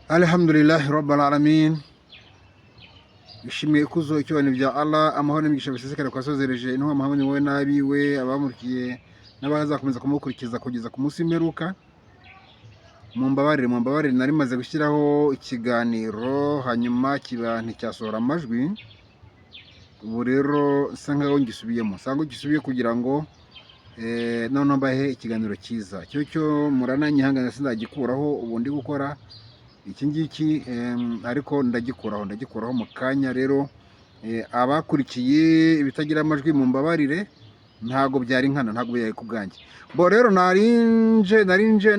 Alhamdulillahi Rabbil Alamin. Ishimwe ikuzo icyubahiro bya Allah, amahoro n'imigisha bisesekara kwa sozereje intumwa Muhammad wowe nabiwe abamurikiye n'abazakomeza kumukurikiza kugeza ku munsi w'imperuka. Mumbabarire nari maze gushyiraho ikiganiro hanyuma kiba nticyasohora amajwi. Ubu rero nsa nkaho ngisubiye kugira ngo noneho mbahe ikiganiro cyiza. Cyo murananyihangana sindagikuraho ubu ndi gukora iki ngiki, ariko ndagikuraho mu kanya. Rero abakurikiye ibitagira amajwi mumbabarire, ntago byari nkana, ntago byari ku bwanjye. Bo rero narinje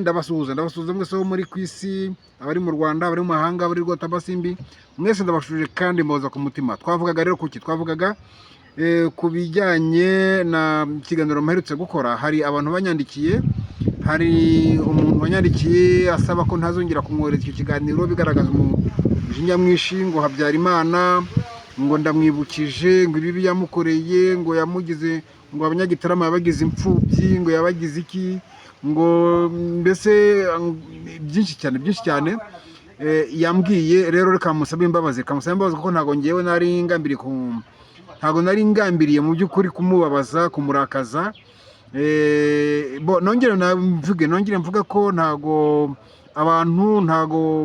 ndabasuhuza mwese bo muri kwisi, abari mu Rwanda, abari mu mahanga, abari rwota basimbi, mwese ndabashuje kandi mboza ku mutima. Twavugaga rero kuki twavugaga ku bijyanye na kiganiro mperutse gukora. Hari abantu banyandikiye, hari umuntu wanyandikiye asaba ko ntazongera kumwohereza icyo kiganiro bigaragaza umujinya mwinshi, ngo Habyarimana ngo ndamwibukije, ngo ibi yamukoreye, ngo yamugize, ngo abanyagitarama yabagize imfubyi, ngo yabagize iki, ngo mbese byinshi cyane yambwiye. Rero reka musabe imbabazi kuko ntago ngewe nari ngambiriye mu by'ukuri kumubabaza, kumurakaza. Nongere mvuga ko ntago abantu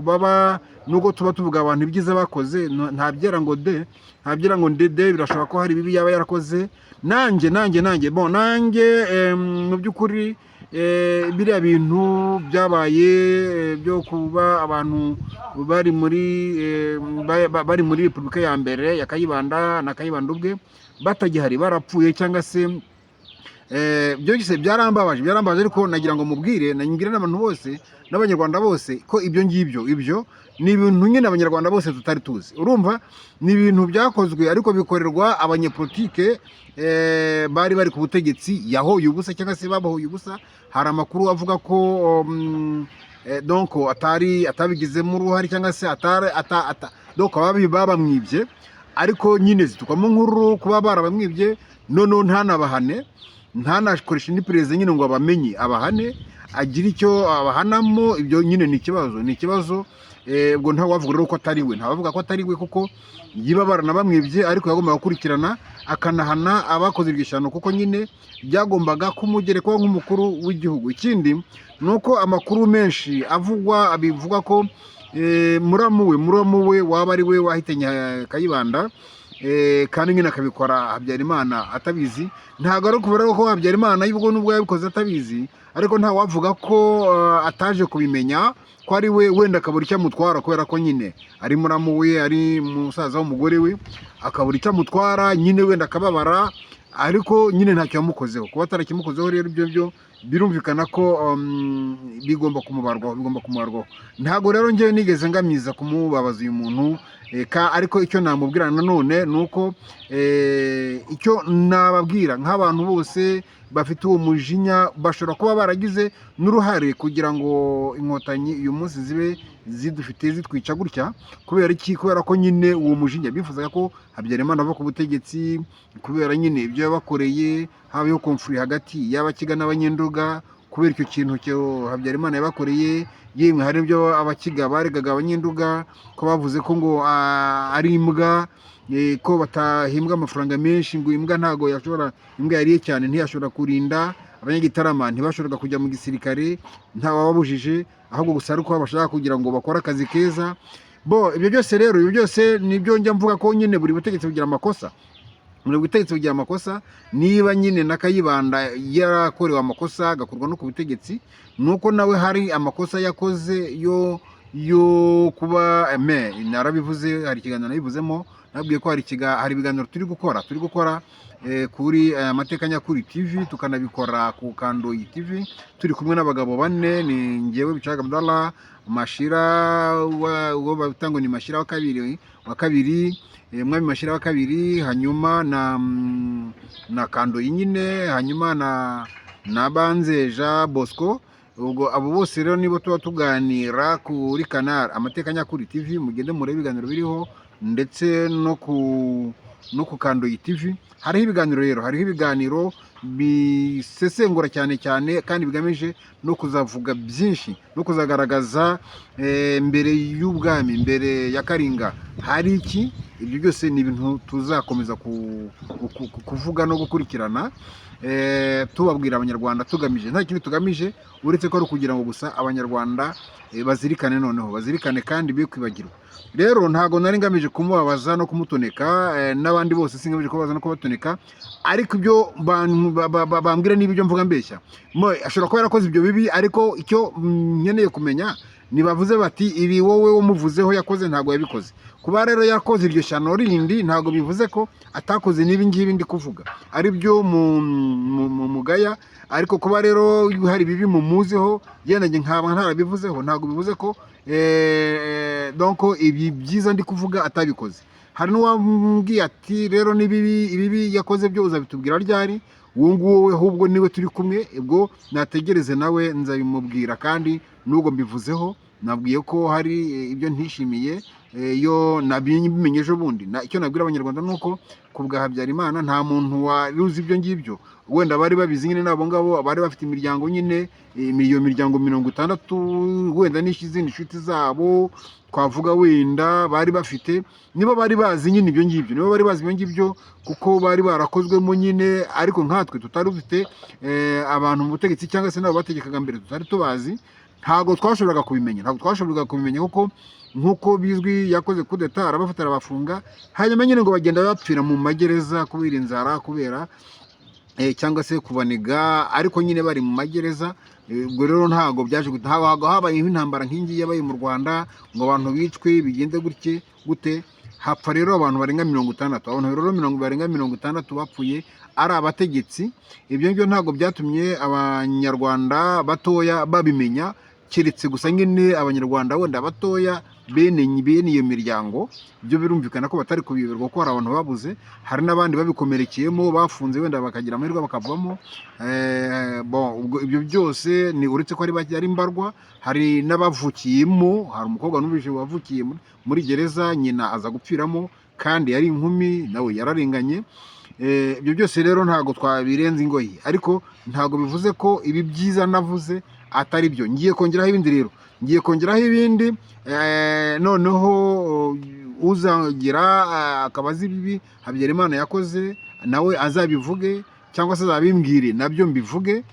baba, nubwo tuba tuvuga abantu ibyiza bakoze, ntabyera ngo ndede, birashobora ko hari bibi yaba yarakoze. Nanjye mu by'ukuri biriya bintu byabaye byo kuba abantu bari muri Repubulika ya mbere ya Kayibanda na Kayibanda ubwe batagihari, barapfuye cyangwa se byose byarambabaje, ariko nagira ngo mubwire n'abantu bose n'abanyarwanda bose ko ibyo ni ibintu nyine abanyarwanda bose tutari tuzi. Urumva, ni ibintu byakozwe ariko bikorerwa abanyepolitike bari ku butegetsi yahoye ubusa cyangwa se babahoye ubusa. Hari amakuru avuga ko donc atabigizemo uruhare cyangwa se donc babamwibye, ariko nyine zitukamo nkuru kuba barabamwibye, noneho ntanabahane, ntanakoresha indi perezida nyine ngo abamenye, abahane, agira icyo abahanamo. Ibyo nyine ni ikibazo. Ubwo ntawavuga rero ko atari we, kuko yiba baranabamwibye ariko yagombaga gukurikirana akanahana abakoze iryo shyano, kuko nyine byagombaga kumugerekwaho nk'umukuru w'igihugu. Ikindi ni uko amakuru menshi bivuga ko muramu we waba ari we wahitanye Kayibanda, kandi nyine akabikora Habyarimana atabizi. Ntabwo ari ukubera ko Habyarimana nubwo yabikoze atabizi, ariko ntawavuga ko ataje kubimenya, ko ari we wenda akabura icyo amutwara, kubera ko nyine ari muramu we, ari musaza w'umugore we, akabura icyo amutwara nyine, wenda akababara, ariko nyine ntacyo yamukozeho. Kuba atarakimukozeho rero ibyo birumvikana ko bigomba kumubarwaho. Ntabwo rero njyewe nigeze ngamiza kumubabaza uyu muntu, ariko icyo namubwira nanone ni uko icyo nababwira nk'abantu bose bafite uwo mujinya, bashobora kuba baragize n'uruhare kugira ngo inkotanyi uyu munsi zibe zitwica gutya. Kubera iki? Kubera ko nyine uwo mujinya bifuzaga ko Habyarimana ava ku butegetsi, kubera nyine ibyo yabakoreye, habayeho konfuri hagati y'Abakiga n'Abanyenduga. Kubera icyo kintu cyo Habyarimana yabakoreye, yemwe hari ibyo Abakiga baregaga Abanyenduga ko bavuze ko ngo ari imbwa, ko batahimbwa amafaranga menshi, ngo imbwa imbwa yariye cyane ntiyashobora kurinda abanyagitarama, ntibashoboraga kujya mu gisirikare, ntawababujije, ahubwo gusa ari uko bashaka kugira ngo bakore akazi keza. Ibyo byose nibyo njya mvuga ko nyine buri butegetsi bugira amakosa. Niba nyine na Kayibanda yarakorewe amakosa agakorwa no ku butegetsi, nuko nawe hari amakosa yakoze yo kuba narabivuze, hari ikiganiro nabivuzemo, nabwiye ko hari ibiganiro turi gukora kuri Amateka Nyakuri TV, tukanabikora ku Kandoyi TV, turi kumwe n'abagabo bane. Ni njyewe Bicaga Abdallah, Mashira uwo batango ni Mashira wa kabiri, Mwami Mashira wa kabiri, hanyuma na Kandoyi nyine, hanyuma na Banzeja Bosco. Ubwo abo bose rero nibo tuba tuganira kuri kanal Amateka Nyakuri TV. Mugende murebe ibiganiro biriho, ndetse no no ku Kandoyi TV. Hariho ibiganiro rero, hariho ibiganiro bisesengura cyane cyane kandi bigamije no kuzavuga byinshi no kuzagaragaza mbere y'ubwami, mbere ya Karinga hari iki. Ibyo byose ni ibintu tuzakomeza kuvuga no gukurikirana, tubabwira abanyarwanda tugamije, nta kindi tugamije uretse ko ari ukugira ngo gusa abanyarwanda bazirikane, noneho bazirikane kandi be kwibagirwa. Rero ntago nari ngamije kumubabaza no kumutoneka, n'abandi bose singamije kubabaza no kubatoneka, ariko ibyo bambwira n'ibyo mvuga mbeshya, ashobora kuba yarakoze ibyo bibi, ariko icyo nkeneye kumenya nibavuze bati ibi wowe umuvuzeho yakoze ntago yabikoze. Kuba rero yakoze iryo shyano rindi ntago bivuze ko atakoze n'ibi ngibi ndi kuvuga ari byo mu mugaya, ariko kuba rero hari bibi mumuzeho yenda nkaba ntarabivuzeho ntago bivuze ko donc ibi byiza ndi kuvuga atabikoze. Hari n'uwambwiye ati rero ibibi yakoze byo uzabitubwira ryari? Uwo nguwo ahubwo niwe turi kumwe, ubwo nategereze nawe nzabimubwira, kandi nubwo mbivuzeho nabwiye ko hari ibyo ntishimiye yo nabimenye ejo bundi. Icyo nabwira abanyarwanda nuko ku bwa Habyarimana nta muntu wari uzi ibyo ngibyo, wenda bari babizi nyine nabo ngabo bari bafite imiryango nyine, iyo miryango 60 wenda n'izindi nshuti zabo twavuga wenda bari bafite, nibo bari bazi nyine ibyo ngibyo, nibo bari bazi ibyo ngibyo kuko bari barakozwemo nyine, ariko nkatwe tutari dufite abantu mu butegetsi cyangwa se nabo bategekaga mbere tutari tubazi, ntago twashoboraga kubimenya, kuko nkuko bizwi yakoze kudeta, arabafata arabafunga, hanyuma nyine ngo bagenda bapfira mu magereza kubera inzara, kubera cyangwa se kubaniga, ariko nyine bari mu magereza. Ubwo rero ntago byaje habayeho intambara nk'ingi yabaye mu Rwanda ngo abantu bicwe bigende gute, hapfa rero abantu barenga 60. Abantu rero barenga 60 bapfuye ari abategetsi. Ibyo ngibyo ntago byatumye abanyarwanda batoya babimenya, keretse gusa nyine abanyarwanda wenda batoya bene iyo miryango, byo birumvikana ko batari kubiberwa ko hari abantu babuze, hari n'abandi babikomerekeyemo bafunze wenda bakagira amahirwe bakavamo. Ibyo byose ni uretse ko ari mbarwa, hari n'abavukiyemo. Hari umukobwa n'ubije wavukiye muri gereza, nyina aza gupfiramo kandi yari inkumi, nawe yararenganye. Ibyo byose rero ntago twabirenze ingoyi, ariko ntago bivuze ko ibi byiza navuze atari byo. Ngiye kongeraho ibindi, noneho uzagira akabaza ibibi Habyarimana yakoze nawe azabivuge, cyangwa se azabimbwire nabyo mbivuge.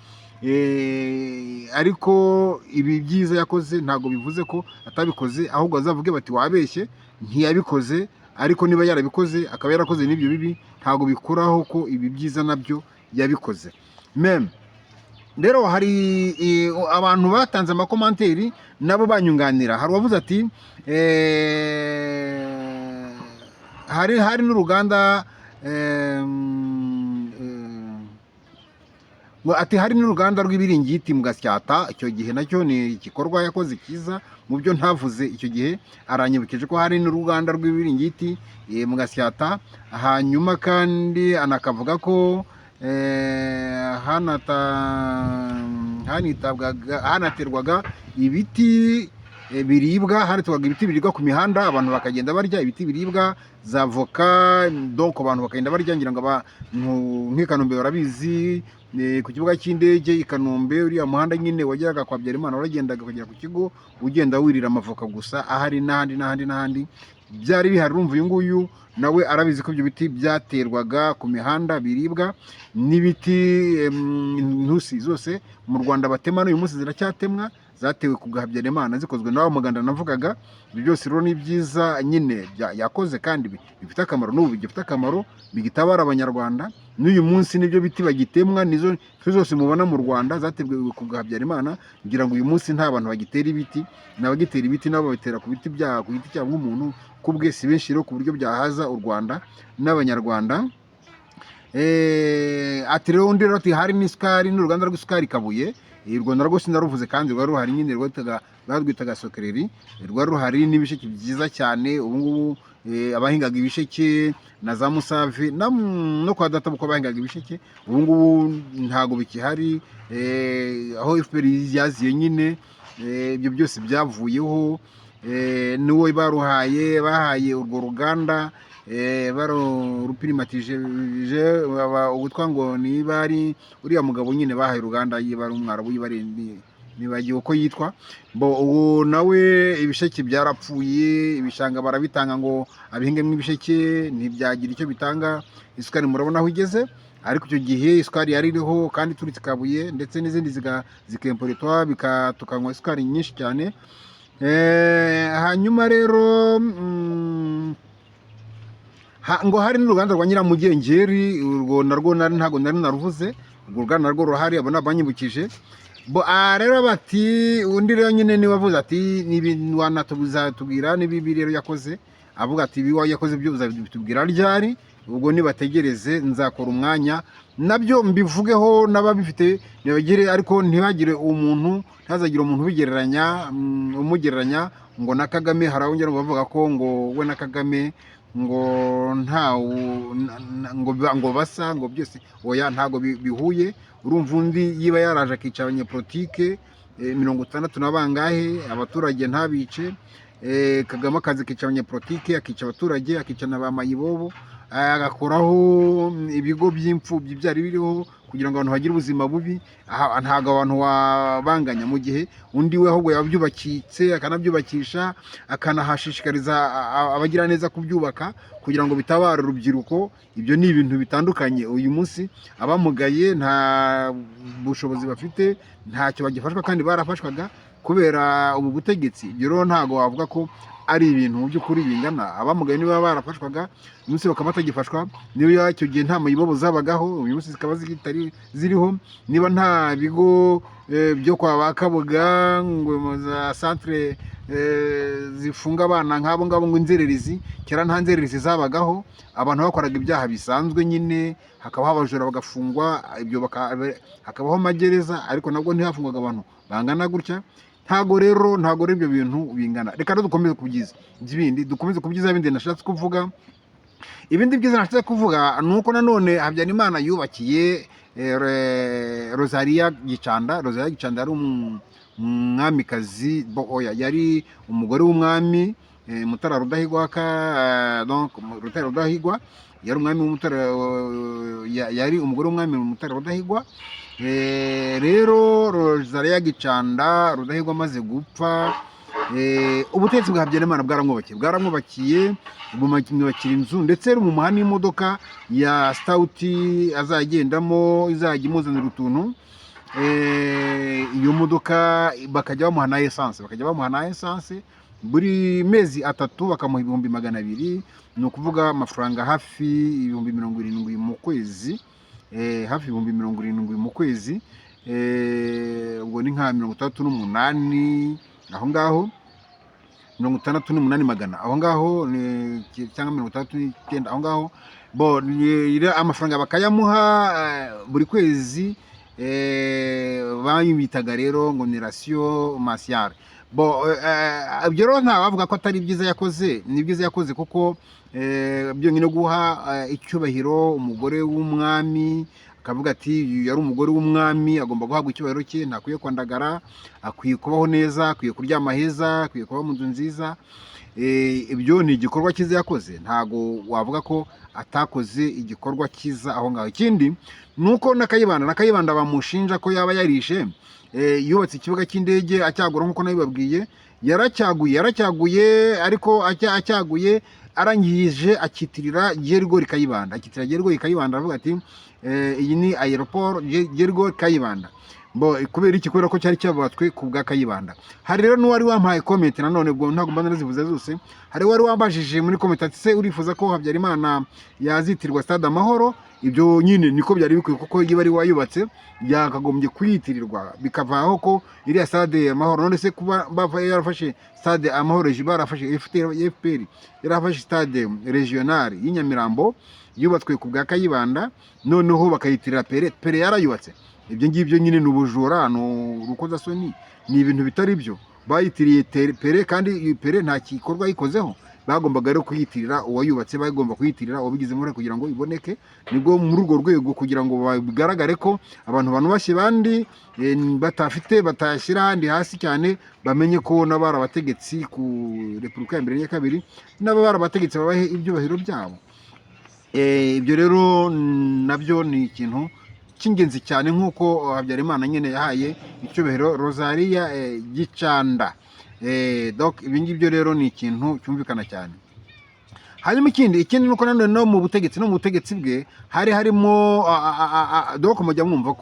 Ariko ibi byiza yakoze ntago bivuze ko atabikoze, ahubwo azavuge bati wabeshye ntiyabikoze, ariko niba yarabikoze akaba yarakoze n'ibyo bibi ntago bikuraho ko ibi byiza nabyo yabikoze. Rero hari abantu batanze amakomanteri nabo banyunganira. Hari uwavuze ati hari n'uruganda hari n'uruganda rw'ibiringiti mu Gasyata. Icyo gihe nacyo ni igikorwa yakoze cyiza mu byo ntavuze icyo gihe, aranyibukije ko hari n'uruganda rw'ibiringiti mu Gasyata. Hanyuma kandi anakavuga ko hanaterwaga ibiti biribwa ku mihanda, abantu bakagenda barya ibiti biribwa za voka, donc abantu bakagenda barya. Ngira ngo abantu nk'i Kanombe barabizi, ku kibuga cy'indege i Kanombe, uriya muhanda nyine wageraga kwa Habyarimana waragendaga kugera ku kigo ugenda wirira amavoka gusa, ahari n'ahandi byari bihari. Urumva uyu nguyu nawe arabizi ko ibyo biti byaterwaga ku mihanda biribwa, n'ibiti intusi zose mu Rwanda batema n'uyu munsi ziracyatemwa, zatewe ku Habyarimana zikozwe nawe muganda navugaga. Ibyo byose rero ni byiza nyine yakoze kandi bifite akamaro, n'ubu bigifite akamaro, bigitabara abanyarwanda. N'uyu munsi nibyo biti bagitemwa, nizo zose mubona mu Rwanda zatewe ku Habyarimana. Ngira ngo uyu munsi nta bantu bagitera ibiti, n'abagitera ibiti nabo babitera ku giti cyabo nk'umuntu kubwe, si benshi rero ku buryo byahaza u Rwanda n'abanyarwanda. Ati rero undi rero hari n'isukari, n'uruganda rw'isukari Kabuye. U Rwanda rwose ndaruvuze kandi rwari ruhari nyine, rwitwaga Sokereri, rwari ruhari n'ibisheke byiza cyane. Ubu ngubu abahingaga ibisheke na za Musave no kwa data buko bahingaga ibisheke, ubu ngubu ntago bikihari. Aho FPR yaziye nyine, ibyo byose byavuyeho. N'uwo bahaye urwo ruganda barupirimatije ubutwa ngo niba ari uriya mugabo nyine bahaye uruganda yiba ari umwarabu yiba ari nibagiwe uko yitwa ubu nawe ibisheke byarapfuye ibishanga barabitanga ngo abihingemo ibisheke ntibyagira icyo bitanga isukari murabona aho igeze ariko icyo gihe isukari yari iriho kandi turitse Kabuye ndetse n'izindi zikemporitwa tukanywa isukari nyinshi cyane. Hanyuma rero ngo hari n'uruganda rwa Nyiramugengeri urwo narwo ntabwo nari naruvuze urwo ruganda narwo ruhari abo nabanyibukije rero bati undi rero nyine niwe wavuze ati wanatubuza tubwira n'ibibi rero yakoze avuga ati ibi yakoze byo uzabitubwira ryari ubwo nibategereze nzakora umwanya nabyo mbivugeho n'ababifite nibagire ariko ntibagire umuntu ntazagire umuntu umugereranya ngo na Kagame harabongera ngo bavuga ko ngo we na Kagame ngo ngo basa ngo byose oya ntago bihuye urumva undi yiba yaraje akica abanyepolitike 60 na bangahe abaturage ntabice Kagame akazi akica abanyepolitike akica abaturage akica na ba mayibobo agakoraho ibigo by'imfubyi byari biriho kugira ngo abantu bagire ubuzima bubi ntago abantu wabanganya mu gihe undi we ahubwo yabyubakitse akanabyubakisha akanahashishikariza abagira neza kubyubaka kugira ngo bitabare urubyiruko. Ibyo ni ibintu bitandukanye. Uyu munsi abamugaye nta bushobozi bafite ntacyo bagifashwa kandi barafashwaga kubera ubu butegetsi. Ibyo rero ntago wavuga ko ari ibintu mu by'ukuri bingana. Abamugaye niba barafashwaga uyu munsi bakaba batagifashwa, niba icyo gihe nta mayibobo zabagaho uyu munsi zikaba zitari ziriho, niba nta bigo byo kwa ba Kabuga ngo za centre zifunga abana nk'abo ngabo ngo inzererezi, kera nta nzererezi zabagaho, abantu bakoraga ibyaha bisanzwe nyine hakabaho abajura bagafungwa, ibyo hakabaho amagereza ariko nabwo ntihafungwaga abantu bangana gutya. Ntago rero ibyo bintu bingana. Reka rero dukomeze kubyiza bindi nashatse kuvuga. Ibindi byiza nashatse kuvuga nuko nanone Habyarimana yubakiye Rosalia Gicanda. Rosalia Gicanda yari umwamikazi yari umugore w'umwami Mutara Rudahigwa donc Rutare Rudahigwa yari umwami w'Umutara, yari umugore w'umwami Mutara Rudahigwa. Rero Rosalia Gicanda Rudahigwa amaze gupfa, ubutegetsi bwa Habyarimana bwaramwubakiye bumwubakira inzu ndetse mu muhanda n'imodoka ya Stout azagendamo izajya imuzanira utuntu. Iyo modoka bakajya bamuha na essence buri mezi 3 bakamuha 200,000, ni ukuvuga amafaranga hafi 70,000 mu kwezi, hafi 70,000 mu kwezi. Ubwo ni nka 68 aho ngaho, 68,800 aho ngaho cyangwa 69 aho ngaho. Amafaranga bakayamuha buri kwezi, banyibitaga rero ngo ni ratio martiale. Ibyo rero ntawavuga ko atari byiza yakoze, ni byiza yakoze kuko byonyine guha icyubahiro umugore w'umwami, akavuga ati yari umugore w'umwami agomba guhabwa icyubahiro cye, ntakwiye kwandagara, akwiye kubaho neza, akwiye kuryama heza, akwiye kuba mu nzu nziza. Ibyo ni igikorwa cyiza yakoze, ntago wavuga ko atakoze igikorwa cyiza aho ngaho. Ikindi nuko na Kayibanda bamushinja ko yaba yarishe, yubatse ikibuga cy'indege acyagura nk'uko nabibabwiye, yaracyaguye ariko acyaguye arangije akitirira Gerigori Kayibanda, avuga ati iyi ni aeroport Gerigori Kayibanda. Kubera iki? Kubera ko cyari cyabatswe ku bwa Kayibanda. Hari rero n'uwari wampaye comment nanone, ubwo ntabwo mbanza nazivuze zose. Hari wari wambajije muri comment ati se urifuza ko Habyarimana yazitirwa Stade Amahoro? Ibyo nyine niko byari bikwiye, kuko yiba ari wayubatse yakagombye kuyitirirwa bikavaho ko iriya Stade Amahoro. None se kuba yarafashe Stade Amahoro, barafashe FPR yarafashe Stade Regional y'Inyamirambo yubatswe ku bwa Kayibanda, noneho bakayitirira Pere yarayubatse. Ibyo ngibyo nyine ni ubujura, ni urukozasoni, ni ibintu bitari byo. Bayitiriye Pere kandi Pere nta gikorwa yikozeho, bagombaga rero kuyitirira uwayubatse, bagomba kuyitirira uwabigizemo uruhare kugira ngo iboneke. Nibwo muri urwo rwego kugira ngo bigaragare ko abantu banubashye bandi batafite batayashyira ahandi hasi cyane, bamenye ko n'abari abategetsi ku repubulika ya mbere n'iya kabiri n'abari abategetsi babahe ibyubahiro byabo. Ibyo rero nabyo ni ikintu cy'ingenzi cyane, nk'uko Habyarimana nyine yahaye icyubahiro Rosalia Gicanda. Donc ibi ngibyo rero ni ikintu cyumvikana cyane. Hanyuma ikindi nuko nanone no mu butegetsi bwe hari harimo donc mujya mwumva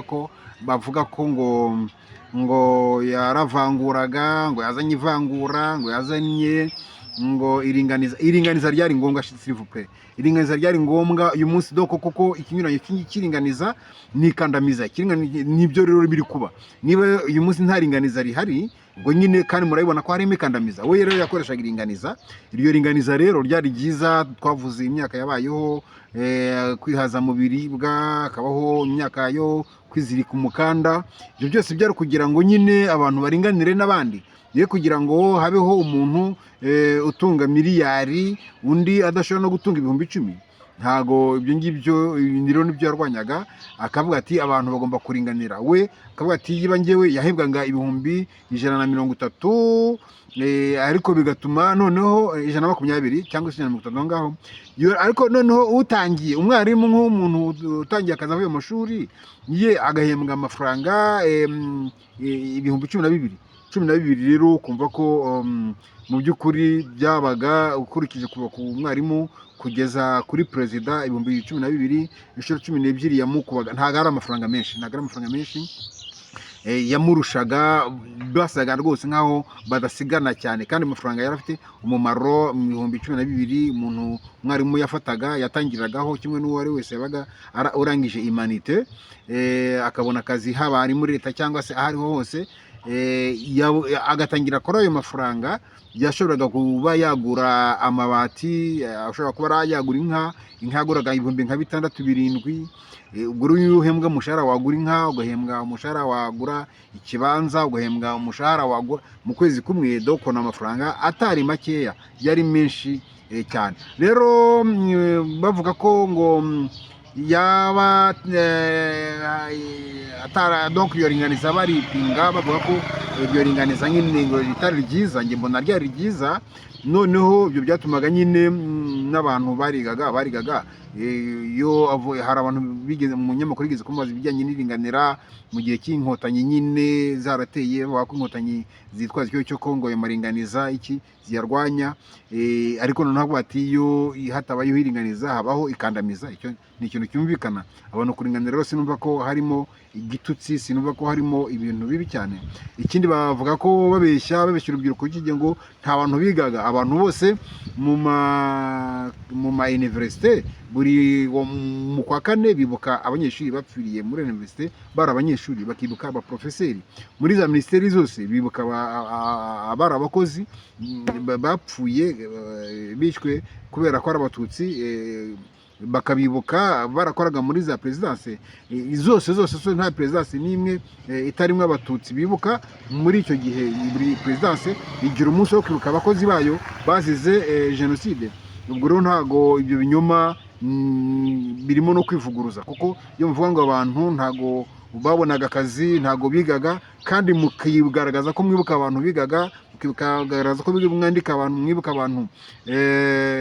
ko bavuga ko ngo yaravanguraga, ngo yazanye ivangura, ngo yazanye ngo iringaniza ryari ngombwa, s'il vous plaît, iringaniza ryari ngombwa uyu munsi doko kuko ikinyuranyo cy'iringaniza nikandamiza nibyo rero biri kuba. Niba uyu munsi nta ringaniza rihari ubwo nyine kandi murabibona ko harimo ikandamiza, we rero yakoreshaga iringaniza. Iryo ringaniza rero ryari ryiza, twavuze imyaka yabayeho kwihaza mu biribwa, akabaho imyaka yo kwizirika umukanda, ibyo byose byari kugira ngo nyine abantu baringanire n'abandi, ye kugira ngo habeho umuntu utunga miliyari undi adashobora no gutunga ibihumbi 10. Ntago ibyo ngibyo rero nibyo yarwanyaga, akavuga ati abantu bagomba kuringanira. We akavuga ati yiba ngewe yahebwaga ibihumbi 130, ariko bigatuma noneho 120 cyangwa 130 ngaho, ariko noneho utangiye umwarimu nk'umuntu utangiye akazi avuye mu mashuri ye agahembwa amafaranga ibihumbi 12 rero kumva ko mu by'ukuri byabaga ukurikije kuva ku mwarimu kugeza kuri perezida ibihumbi 12 inshuro 12 yamukubaga, ntago ari amafaranga menshi, yamurushaga, basaga rwose nkaho badasigana cyane, kandi amafaranga yari afite umumaro mu bihumbi 12 umuntu mwarimu yafataga yatangiragaho kimwe n'uwo ari wese yabaga urangije imanite, akabona akazi haba ari muri leta cyangwa se ahariho hose, agatangira kuri ayo mafaranga. Yashoboraga kuba yagura amabati, ashobora kuba yagura inka yaguraga ibihumbi nka 6-7. Ubwo rero uhembwa umushahara wagura inka, ugahembwa umushahara wagura ikibanza, ugahembwa umushahara wagura mu kwezi kumwe, doko n'amafaranga atari makeya, yari menshi cyane. Rero bavuga ko ngo yaba donc iyo ringaniza baripinga, bavuga ko iryo ringaniza nyine ngo ritari ryiza, nge mbona ryari ryiza. Noneho ibyo byatumaga nyine n'abantu barigaga iyo hari abantu bigeze mu nyamakuru bigeze kumubaza ibijyanye n'iringanira mu gihe cy'inkotanyi nyine zarateye, bavuga ko inkotanyi zitwaza icyo cyo Kongo ya maringaniza iki ziyarwanya, ariko noneho bati iyo hatabayeho iringaniza habaho ikandamiza. Icyo ni ikintu cyumvikana. Abantu kuringanira rero sinumva ko harimo igitutsi, sinumva ko harimo ibintu bibi cyane. Ikindi bavuga ko babeshya urubyiruko cy'ige ngo nta bantu bigaga, abantu bose mu ma université buri mu kwa kane bibuka abanyeshuri bapfiriye muri université, bari abanyeshuri bakibuka abaprofeseri, muri za ministeri zose bibuka abari abakozi bapfuye bishwe kubera ko ari abatutsi, bakabibuka barakoraga muri za presidence zose nta presidence n'imwe itarimwe abatutsi bibuka. Muri icyo gihe buri presidence igira umunsi wo kwibuka abakozi bayo bazize genocide. Ubwo rero ntago ibyo binyoma birimo no kwivuguruza, kuko iyo mvuga ngo abantu ntago babonaga akazi, ntago bigaga, kandi mukigaragaza ko mwibuka abantu bigaga, mukigaragaza ko mwandika abantu, mwibuka abantu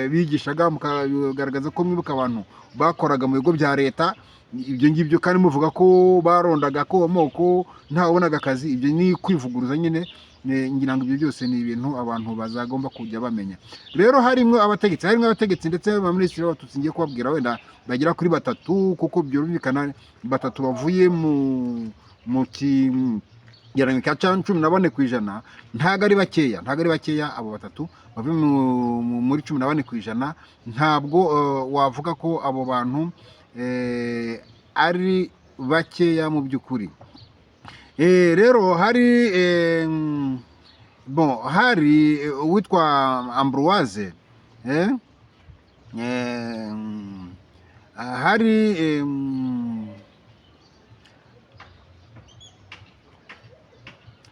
bigishaga, mukagaragaza ko mwibuka abantu bakoraga mu bigo bya leta, ibyo ngibyo kandi muvuga ko barondaga ko amoko ntawabonaga akazi. Ibyo ni kwivuguruza nyine. Ngira ngo ibyo byose ni ibintu abantu bazagomba kujya bamenya. Rero harimo abategetsi ndetse abaminisitiri b'abatutsi ngiye kubabwira wenda bagera kuri 3, kuko byumvikana 3 bavuye mu kigereranyo cya 14%, ntago ari bakeya abo 3 bavuye muri 14%. Ntabwo wavuga ko abo bantu ari bakeya mu by'ukuri. Rero hari uwitwa Ambroise,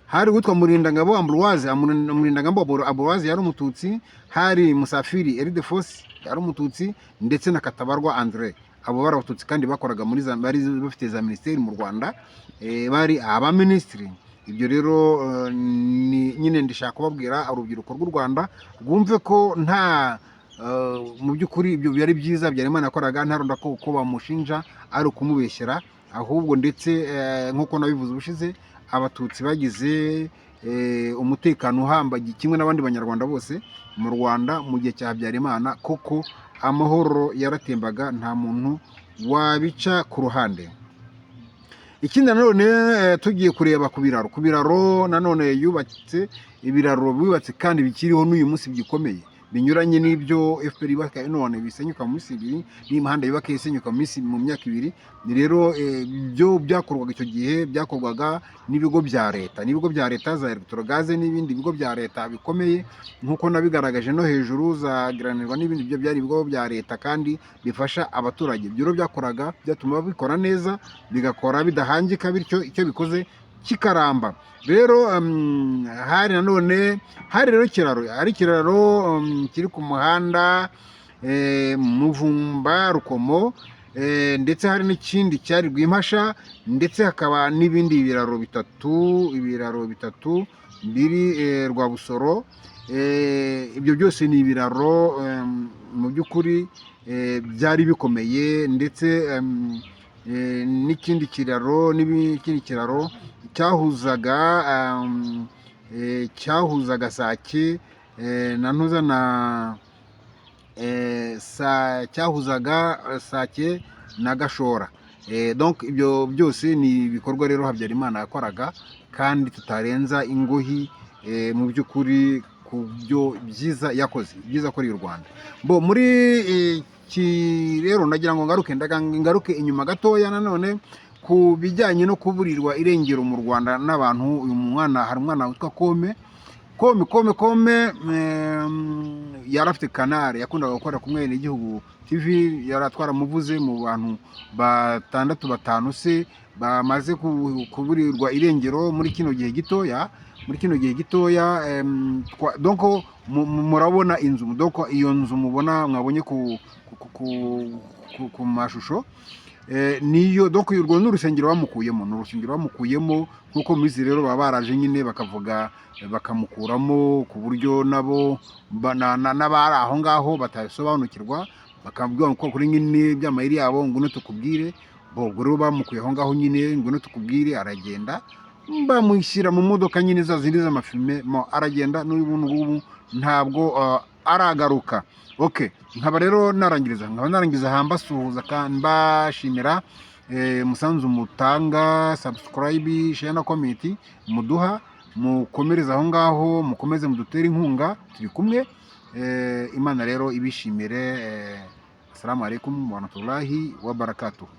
hari witwa Murindangabo Ambroise, Murindangabo Ambroise yari umututsi, hari Musafiri Ildefonse yari umututsi, ndetse na Katabarwa André. Abo bari abatutsi kandi bakoraga muri bari bafite za ministeri mu Rwanda, bari aba ministry. Ibyo rero nyine ndishaka kubabwira urubyiruko rw'u Rwanda rwumve ko nta mu by'ukuri ibyo byari byiza Habyarimana yakoraga, ntaronda ko bamushinja ari ukumubeshyera, ahubwo ndetse nk'uko nabivuze ubushize, abatutsi bagize umutekano uhambaye kimwe n'abandi banyarwanda bose mu Rwanda mu gihe cya Habyarimana. Koko amahoro yaratembaga, nta muntu wabica ku ruhande. Ikindi nanone tugiye kureba ku biraro nanone yubatse ibiraro bibatse kandi bikiriho n'uyu munsi bigikomeye, binyuranye n'ibyo FPR yubaka none bisenyuka mu minsi 2, n'imihanda yubaka isenyuka mu myaka 2. Ni rero byo byakorwaga icyo gihe, byakorwaga n'ibigo bya leta za Electrogaz n'ibindi bigo bya leta bikomeye, nk'uko nabigaragaje no hejuru za Granirwa n'ibindi byo byari ibigo bya leta kandi bifasha abaturage. Ibyo byakoraga byatuma bikora neza, bigakora bidahangika, bityo icyo bikoze kikaramba. Rero hari nanone hari rero ikiraro kiri ku muhanda Muvumba Rukomo, ndetse hari n'ikindi cyari Rwimpasha, ndetse hakaba n'ibindi biraro bitatu biri Rwabusoro. Ibyo byose ni ibiraro mu by'ukuri byari bikomeye, ndetse n'ikindi kiraro cyahuzaga Sake na ntuza cyahuzaga Sake na Gashora. Donc ibyo byose ni ibikorwa rero Habyarimana yakoraga, kandi tutarenza ingohi mu by'ukuri ku byo byiza yakoze, byiza akoreye u Rwanda. Muri rero nagira ngo ngaruke inyuma gatoya nanone ku bijyanye no kuburirwa irengero mu Rwanda n'abantu. Uyu mwana, hari umwana witwa Kome yari afite kanari, yakundaga gukora ku Mwenegihugu TV, yari atwaramuvuze mu bantu 6-5 se bamaze kuburirwa irengero muri kino gihe gitoya. Donc murabona inzu, donc iyo nzu mwabonye ku mashusho, niyo donc urwo n'urusengero bamukuyemo, nkuko muzi rero baba baraje nyine bakavuga bakamukuramo, ku buryo nabo n'abari aho ngaho batasobanukirwa, bakabwira ko kuri nyine by'amayiri yabo ngo tukubwire. Ubwo rero bamukuye aho ngaho nyine ngo tukubwire, aragenda bamushyira mu modoka nyine za zindi z'amafilme, aragenda n'ubu ntabwo aragaruka. Okay, nkaba rero narangiza hambasuhuza kandi mbashimira umusanzu mutanga, subscribe, share na comment muduha, mukomereza aho ngaho, mukomeze mudutere inkunga, turi kumwe. Imana rero ibishimire. Assalamu alaikum wa rahmatullahi wa barakatuh.